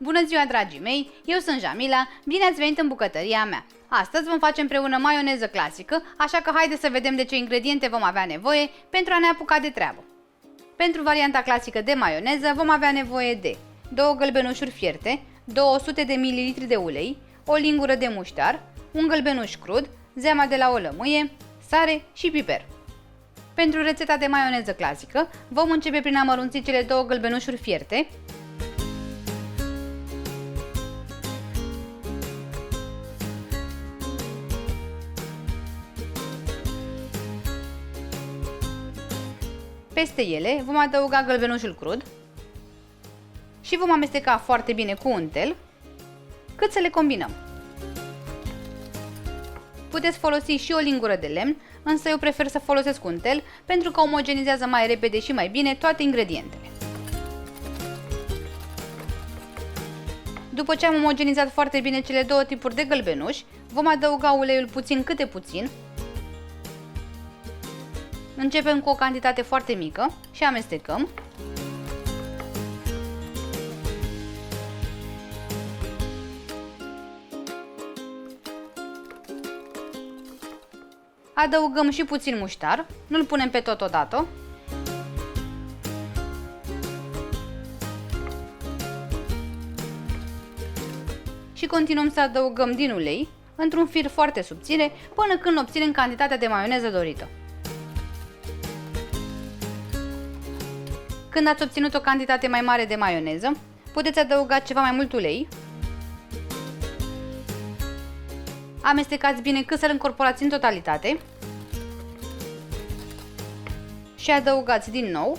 Bună ziua, dragii mei! Eu sunt Jamila, bine ați venit în bucătăria mea! Astăzi vom face împreună maioneză clasică, așa că haideți să vedem de ce ingrediente vom avea nevoie pentru a ne apuca de treabă. Pentru varianta clasică de maioneză vom avea nevoie de 2 gălbenușuri fierte, 200 de ml de ulei, o lingură de muștar, un gălbenuș crud, zeama de la o lămâie, sare și piper. Pentru rețeta de maioneză clasică vom începe prin a mărunți cele 2 gălbenușuri fierte. Peste ele vom adăuga gălbenușul crud și vom amesteca foarte bine cu untel, cât să le combinăm. Puteți folosi și o lingură de lemn, însă eu prefer să folosesc untel pentru că omogenizează mai repede și mai bine toate ingredientele. După ce am omogenizat foarte bine cele două tipuri de gălbenuși, vom adăuga uleiul puțin câte puțin. Începem cu o cantitate foarte mică și amestecăm. Adăugăm și puțin muștar, nu-l punem pe tot odată. Și continuăm să adăugăm din ulei, într-un fir foarte subțire, până când obținem cantitatea de maioneză dorită. Când ați obținut o cantitate mai mare de maioneză, puteți adăuga ceva mai mult ulei. Amestecați bine cât să-l încorporați în totalitate. Și adăugați din nou.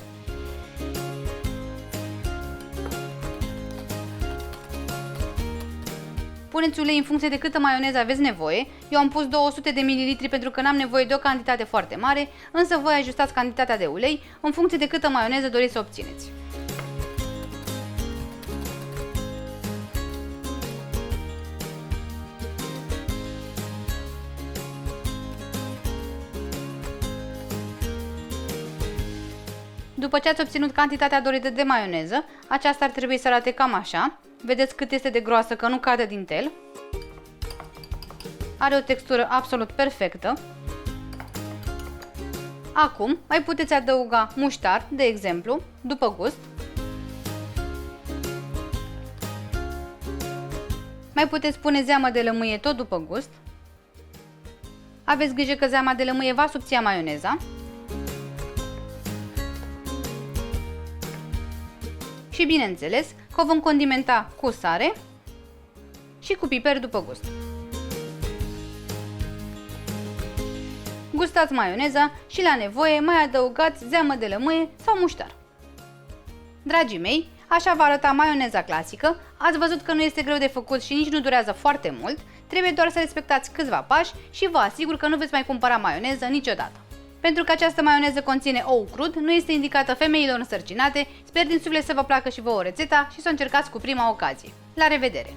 Puneți ulei în funcție de câtă maioneză aveți nevoie. Eu am pus 200 de ml pentru că n-am nevoie de o cantitate foarte mare, însă voi ajustați cantitatea de ulei în funcție de câtă maioneză doriți să obțineți. După ce ați obținut cantitatea dorită de maioneză, aceasta ar trebui să arate cam așa. Vedeți cât este de groasă, că nu cade din tel. Are o textură absolut perfectă. Acum mai puteți adăuga muștar, de exemplu, după gust. Mai puteți pune zeamă de lămâie tot după gust. Aveți grijă că zeama de lămâie va subția maioneza. Și bineînțeles că o vom condimenta cu sare și cu piper după gust. Gustați maioneza și la nevoie mai adăugați zeamă de lămâie sau muștar. Dragii mei, așa va arăta maioneza clasică. Ați văzut că nu este greu de făcut și nici nu durează foarte mult. Trebuie doar să respectați câțiva pași și vă asigur că nu veți mai cumpăra maioneză niciodată. Pentru că această maioneză conține ou crud, nu este indicată femeilor însărcinate. Sper din suflet să vă placă și vouă rețeta și să o încercați cu prima ocazie. La revedere!